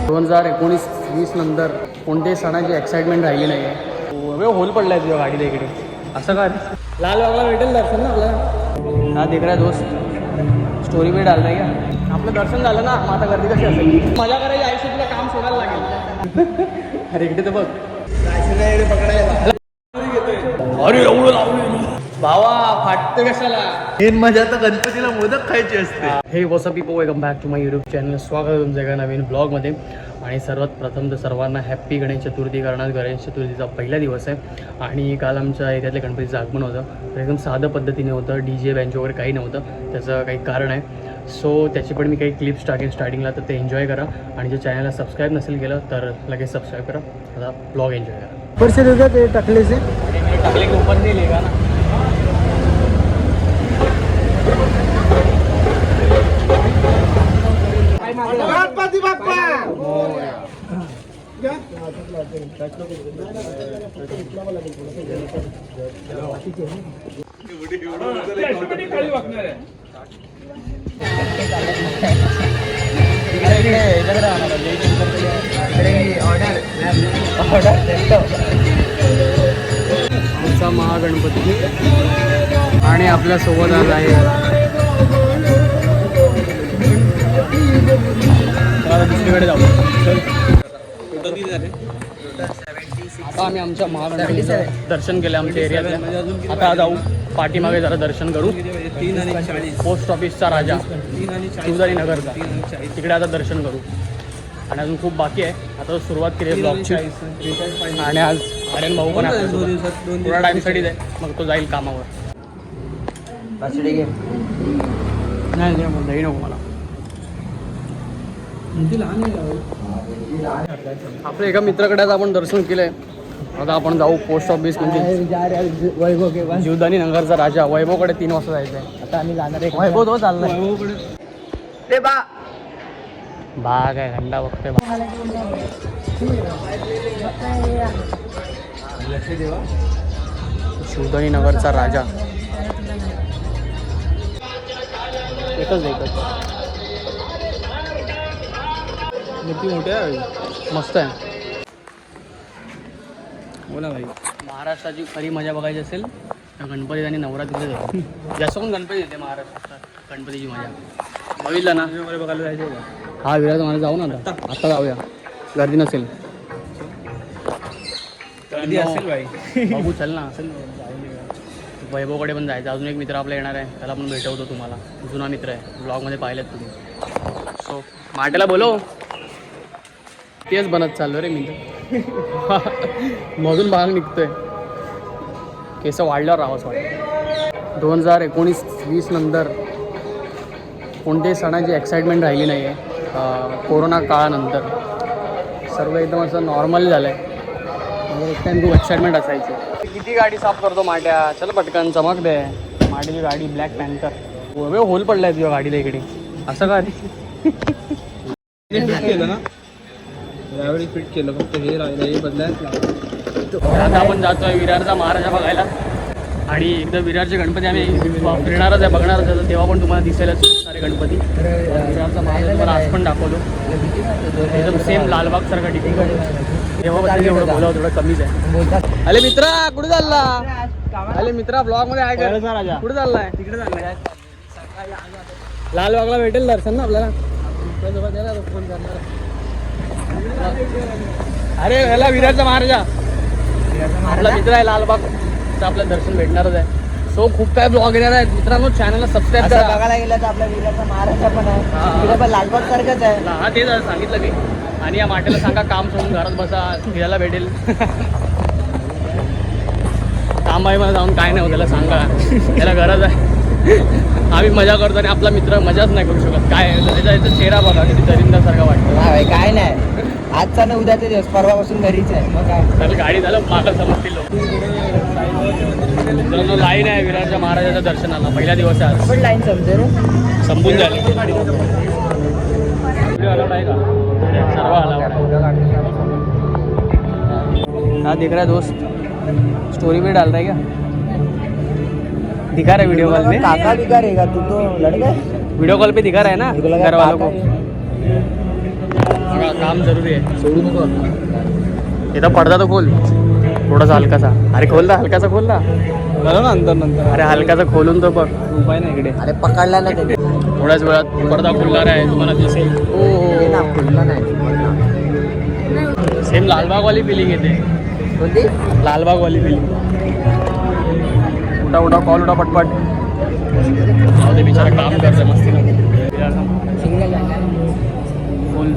2019-20 नंतर कोणत्याही सणाची एक्साइटमेंट राहिली नाही आहे. होल पडला आहे तुझ्या गाडीला इकडे. असं काय लाल बागला भेटेल दर्शन ना आपल्याला. हा देख रहा दोस्त, स्टोरी में डाल रही का. आपलं दर्शन झालं ना, मग आता गर्दी कशी असेल. मजा करायची आयुष्यात, तुला काम सोडायला लागेल. अरे इकडे तर बघ पकडायला. अरे एवढं लावलं भावा, फाटते कशाला. मेन मजा तर गणपतीला मोदक खायची असते. Hey what's up people, welcome back to my YouTube channel. स्वागत आहे तुमच्या एका नवीन ब्लॉगमध्ये. आणि सर्वात प्रथम तर सर्वांना हॅप्पी गणेश चतुर्थी. कारण आज गणेश चतुर्थीचा पहिला दिवस आहे आणि काल आमच्या एरियातल्या गणपतीचं आगमन होतं. तर एकदम साधं पद्धतीने होतं, DJ बँच वगैरे काही नव्हतं. त्याचं काही कारण आहे. सो त्याची पण मी काही क्लिप्स टाकेन स्टार्टिंगला, तर ते एन्जॉय करा. आणि जे चॅनलला सबस्क्राईब नसेल केलं तर लगेच सबस्क्राईब करा. आता ब्लॉग एन्जॉय करा. पैसे देतात ते टाकले से टाकले की ओपन नाही का ना. गणपती बाप्पा आमचा महागणपती आणि आपल्या सोबत आज आहे. दुसरीकडे जाऊ. आता आम्ही आमच्या महागणपतीचं दर्शन केलं आमच्या एरियातल्या. आता जाऊ पाठीमागे जरा दर्शन करू. पोस्ट ऑफिसचा राजा, शिवदारी नगरचा, तिकडे आता दर्शन करू. आणि अजून खूप बाकी आहे. आता सुरुवात केली आहे ब्लॉगची. आणि आज आर्यन भाऊ पण थोडा टाईमसाठीच आहे, मग तो जाईल कामावर. नाही दही नको मला. आपल्या एका मित्राकडे आज आपण दर्शन केलंय. आता आपण जाऊ पोस्ट ऑफिस म्हणजे वैभव जीवदानी नगरचा राजा वैभवकडे 3 वाजता जायचं आहे. आता आम्ही जाणार आहे. वैभव तो चाललाय. ते बा बाग आहे, घंटा बघतोय. जीवदानी नगरचा राजा. एकच मोठी मोठ्या मस्त आहे. बोला भाई. महाराष्ट्राची खरी मजा बघायची असेल तर गणपती आणि नवरात्रीला जाऊ. जास्त करून गणपती येते महाराष्ट्रात. गणपतीची मजा बघितलं ना. बघायला जायचं का? हा विराज मला जाऊ ना. आता जाऊया, गर्दी नसेल. गर्दी असेल भाई. बघू चल ना. वैभवकडे पण जायचं. अजून एक मित्र आपला येणार आहे, त्याला पण भेटवतो तुम्हाला. जुना मित्र आहे, ब्लॉगमध्ये पाहिलेत तुम्ही. सो माटेला बोलो. तेच बनत चाललो रे मी. मधून भाग निघतोय. केस वाढल्यावर राहावंच वाटतं. 2019-20 नंतर कोणत्याही सणाची एक्साइटमेंट राहिली नाही आहे. कोरोना काळानंतर सर्व एकदम असं नॉर्मल झालं आहे. म्हणजे एक टाईम खूप एक्साइटमेंट असायची. किती गाडी साफ करतो माट्या. चल पटकन चमक दे. माट्याची गाडी ब्लॅक पॅन्थर. होल पडला आहे तुझ्या गाडीला इकडे. असं का केलं ना यावेळी फिट केलं. फक्त हे राहिलं, हे बदलायला. आता आपण जातोय विरारचा महाराजा बघायला. आणि एकदा विरारचे गणपती आम्ही फिरणारच आहे, बघणारच आहे. तेव्हा पण तुम्हाला दिसेलच सारे गणपती. विरारचा महाराजा तुम्हाला आज पण दाखवतो. एकदम सेम लालबाग सारखा ठिकाण. तेव्हा एवढं बोलावं थोडं कमीच आहे. अरे मित्रा कुठे चालला. अरे मित्रा ब्लॉग मध्ये आहे का राजा. कुठे चाललाय. तिकडे चाललाय. लालबागला भेटेल दर्शन ना आपल्याला. फोन करणार. अरे ह्याला विरारचा महाराजा आपला मित्र आहे. लालबागचं आपलं दर्शन भेटणारच आहे. सो खूप काय ब्लॉग येणार आहेत मित्रांनो. चॅनलला सबस्क्राईब करा. बघायला गेलं तर आपल्या विरारचा महाराजा पण आहे. पण लालबाग सारखंच आहे. हा तेच सांगितलं की. आणि या माटेला सांगा काम सोडून घरात बसा, फिरायला भेटेल. काम आहे मला जाऊन काय नाही त्याला सांगा. त्याला गरज आहे. आम्ही मजा करतो आणि आपला मित्र मजाच नाही करू शकत. काय त्याचा चेहरा बघा किती दरिंदासारखा वाटतो. काय नाही आजचा ना उद्याचा दिवस, परवापासून घरीच आहे. मग काय त्याला गाडी झालं मागं समजतील लोक. लाईन आहे विरारच्या महाराजाच्या दर्शनाला. पहिला दिवस आहे आज. पण लाईन समजेल संपून झाली. अलाउड आहे का. सर्व अलाउड आहे. हा देख रहा है दोस्त, स्टोरी में डाल रहा है क्या. दिखा रहा है वीडियो कॉल पे. काका दिखा रहेगा तू तो लड़का. वीडियो कॉल पे दिखा रहा है ना घर वालों को. काम जरुरी आहे. सोडू नको. इथं पडदा तर खोल थोडासा हलकासा. अरे खोल ना, हलकासा खोल ना. बघा ना नंतर. अरे हलकासा खोलून तर बघ. उपाय ना इकडे. अरे पकडला ना त्यांनी. थोड्याच वेळात पडदा खुलणार आहे, तुम्हाला दिसेल. ते ना खुलला नाही. सेम लालबागवाली फिलिंग येते. कोणती? लालबागवाली फिलिंग. उठा कॉल उठा पटपट. ते बिचारा काम करतोय मस्ती ना. फुल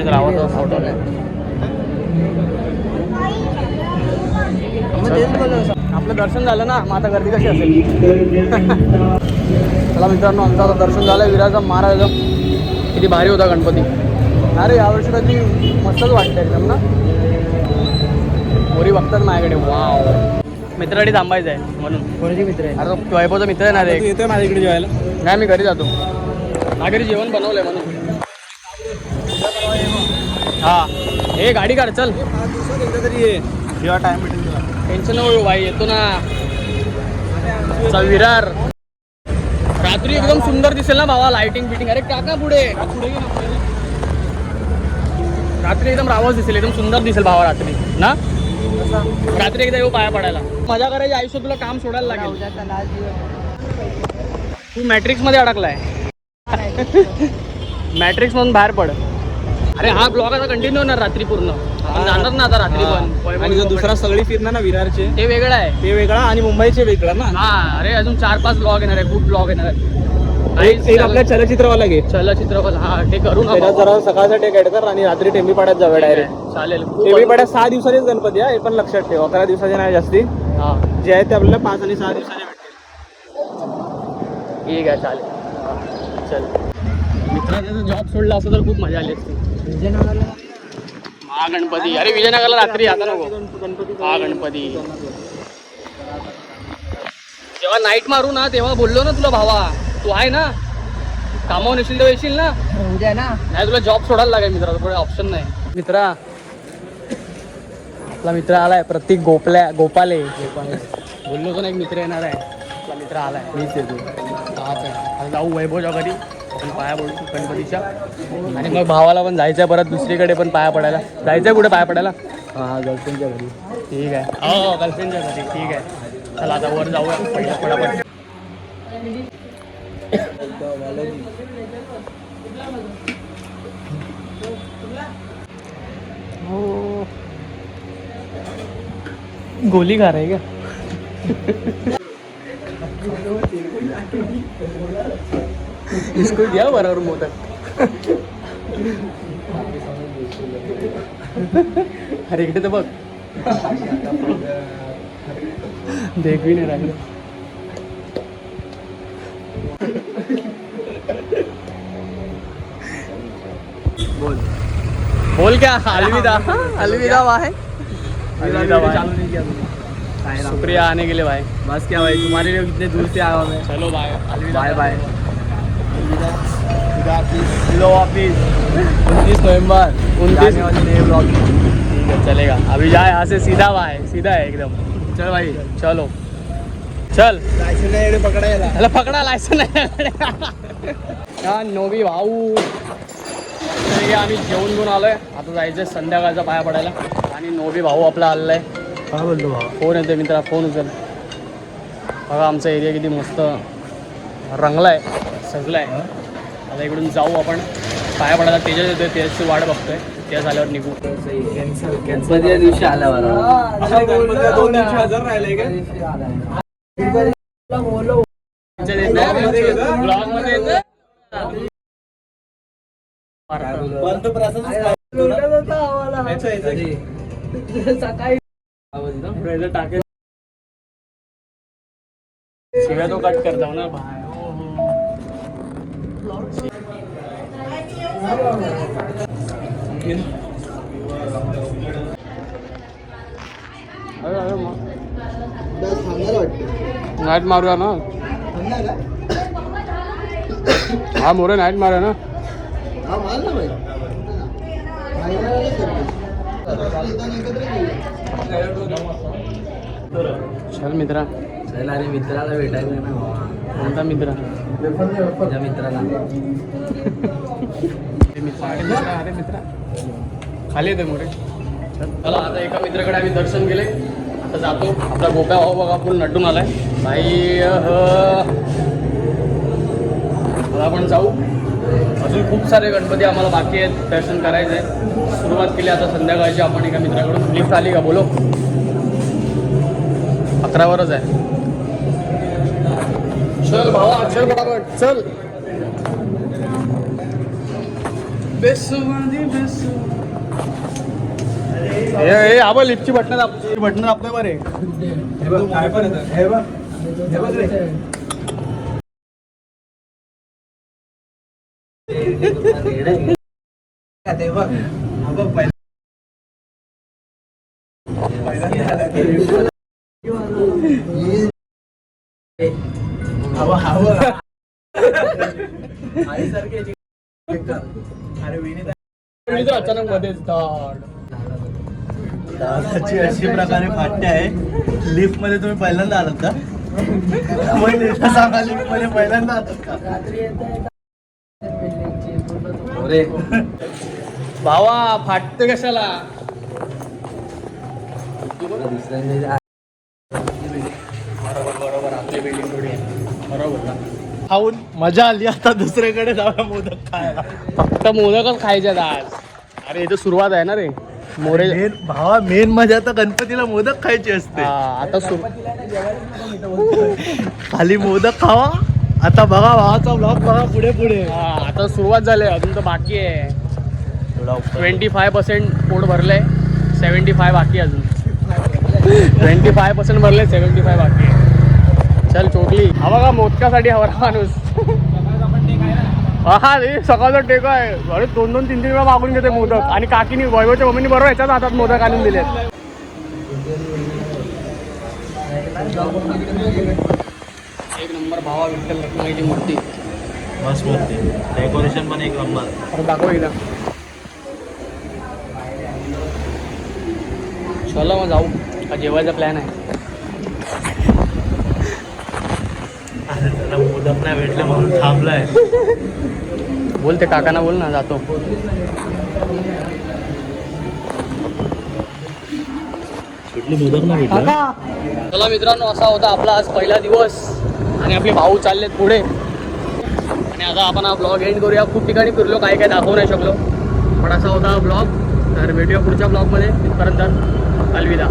रावत फोटो आपलं दर्शन झालं ना, मग आता गर्दी कशी असेल. चला मित्रांनो, आमचं आता दर्शन झालं विराजा महाराजाचं. किती भारी होता गणपती. अरे यावर्षी कधी मस्तच वाटतं एकदम ना. पोरी बघतात माझ्याकडे. वाव, मित्रासाठी थांबायचं आहे म्हणून. कोणाचे मित्र आहे? अरे तो वैभवचा मित्र आहे ना रे. येतोय माझ्याकडे जेवायला. नाही, मी घरी जातो. माझ्या घरी जेवण बनवलंय म्हणून. हा, हे गाडी काढ चल. 5 दिवसात एकदा तरी ये. जेव्हा टाइम भेटेल तुला. टेन्शन नको भाई, येतो ना. चा विरार रात्री एकदम सुंदर दिसेल ना भावा. लाइटिंग बिटिंग. अरे काका पुढे रात्री एकदम रावस दिसेल, एकदम सुंदर दिसेल भावा रात्री ना. रात्री एकदा येऊ पाया पडायला. मजा करायची आयुष्य, तुला काम सोडायला लागेल. तू मॅट्रिक्स मध्ये अडकलाय. मॅट्रिक्स मधून बाहेर पड. अरे हा ब्लॉग आता कंटिन्यू होणार रात्री पूर्ण. आपण जाणार ना आता रात्री पण. आणि जो दुसरा सगळी फिरणार ना विरारचे, ते वेगळं आहे. ते वेगळा आणि मुंबईचे वेगळं ना. हा, अरे अजून 4-5 ब्लॉग येणार आहे. खूप ब्लॉग येणार आहे. एक आपल्या चलचित्रवाला घे. चलचित्रपट. हा, ते करू ना. त्याच्यात जरा सकाळसाठी ऍड कर आणि रात्री टेंबीपाड्यात जाऊया डायरेक्ट. चालेल. टेंबीपाड्यात 6 दिवसाचेच गणपती आहे, हे पण लक्षात ठेव. 11 दिवसाचे नाही जास्ती. हा जे आहे ते आपल्याला 5 आणि 6 दिवसाचे भेटतील. ठीक आहे, चालेल. चल, मित्राचा जॉब सोडला असं तर खूप मजा आली असती. महागणपती. अरे विजयनगरला रात्री आता नको. महागणपती जेव्हा नाईट मारू ना, तेव्हा बोललो ना तुला भावा, तू आहे ना, कामावर येशील तर येशील ना. उद्या ना. नाही, तुला जॉब सोडायला लागेल मित्रा. पुढे ऑप्शन नाही. मित्रा, आपला मित्र आलाय प्रतीक गोपाले. बोललो होतो ना एक मित्र येणार आहे. आपला मित्र आलाय. मीच येतो. आता जाऊ वैभवच्या घरी. आपण पाया पडू गणपतीच्या. आणि मग भावाला पण जायचं आहे परत दुसरीकडे पण पाया पडायला. जायचं आहे कुठे पाया पडायला? हा, गर्लफ्रेंडच्या घरी. ठीक आहे. हो, गर्लफ्रेंडच्या घरी. ठीक आहे, चला आता वर जाऊया पहिला पटापट. हो, गोली खा रहे क्या? इसको दिया बराबर मोदक. अरे इकडे तर बघ. देख भी नाही राहिलं. बोल क्या. अलविदा. अलविदा भाई. अलविदा भाई. शुक्रिया आने के लिए भाई. बस क्या भाई, तुम्हारे लिए इतने दूर से आया हूँ मैं. चलो बाय. अलविदा. Bye bye. लो ऑफिस 29 नवंबर 29 वाले नए ब्लॉग. ठीक है, चलेगा. अभी जाए यहाँ से सीधा भाई. सीधा है एकदम. चल भाई, चलो चल. लायसन नाही पकडायला. त्याला पकडा. लायसन नाही. हा, नोबी भाऊ. तरी आम्ही जेवून घेऊन आलोय. आता जायचं संध्याकाळचा पाया पडायला. आणि नोबी भाऊ आपला आलेला आहे. काय बोलतो भाऊ? फोन येतोय मित्रा. फोन उचल. बघा आमचा एरिया किती मस्त रंगलाय, सजलाय. आता इकडून जाऊ आपण पाया पडायला. तेजस येतोय. तेजसची वाट बघतोय. तेज आल्यावर निघू. गणपतीच्या दिवशी आला बरोबर. 2 दिवशी हजर राहिले का? ब्लॉग मध्ये येतं. टाकेल शिव्या तो कट करता ना भाई. नाईट मारूया ना. हा मोरे नाईट मारूया ना. चल मित्रा. चल अरे मित्राला भेटायचं ना भावा. कोणता मित्र? तुझ्या मित्राला. अरे मित्रा खाली येते मोठे. चला आता एका मित्राकडे आम्ही दर्शन केले. आता जातो. आपला गोप्या भाऊ बघा फुल नटून आलाय भाई. आता आपण जाऊ. अजून खूप सारे गणपती आम्हाला बाकी आहेत दर्शन करायचं आहे. सुरुवात केली आता संध्याकाळची आपण एका मित्राकडून. लिफ्ट आली का बोलो? 11वरच आहे. चल भावा चल बरोबर चल. हे आबा लिफ्टची बटणं आपलं बरे. काय पण येतं हे बघ रे. ते बघ अचानक मध्येच धाड. दादाची अशी प्रकारे फाटते आहे. लिफ्ट मध्ये तुम्ही पहिल्यांदा आलात का? लिफ्ट मध्ये पहिल्यांदा आलात का? अरे भावा फाटते कशाला? दुसऱ्यांदा बरोबर आपली बिल्डिंग थोडी आहे. बरोबर ना. खाऊन मजा आली. आता दुसरीकडे जाऊया मोदक खायला. फक्त मोदकच खायचे आज. अरे इथं सुरुवात आहे ना रे. मोरे मेन मजा तर गणपतीला मोदक खायची असते. आता खाली मोदक खावा. आता बघा भावाचा ब्लॉग बघा पुढे पुढे. आता सुरुवात झाली. अजून तर बाकी आहे. 25% पोट भरलंय. 75 बाकी अजून. 25% भरले. 75 बाकी आहे. चल चोटली. हा बघा मोदकासाठी हवा माणूस. हा रे सकाळचा टेका आहे. अरे 2-2-3-3 वेळा मागून घेते मोदक. आणि काकीनी वैभवच्या मम्मीनी बरोबर ह्याच्याच हातात मोदक आणून दिलेत. एक नंबर भावा विठ्ठल रखुमाईची मूर्ती. मस्त मूर्ती. डेकोरेशन पण एक नंबर. अरे दाखव एकदा. चला मग जाऊ. हा जेवायचा प्लॅन आहे. अरे त्याला मोदक नाही भेटले म्हणून थांबलाय. बोल ते काकांना बोल ना जातो. कुठली मोदक नाही भेटले. चला मित्रांनो असा होता आपला आज पहिला दिवस. आणि आपले भाऊ चाललेत पुढे. आणि आता आपण हा ब्लॉग एंड करूया. खूप ठिकाणी फिरलो. काही काही दाखवू नाही शकलो. पण असा होता हा ब्लॉग. तर भेटूया पुढच्या ब्लॉगमध्ये. तिथपर्यंत अलविदा.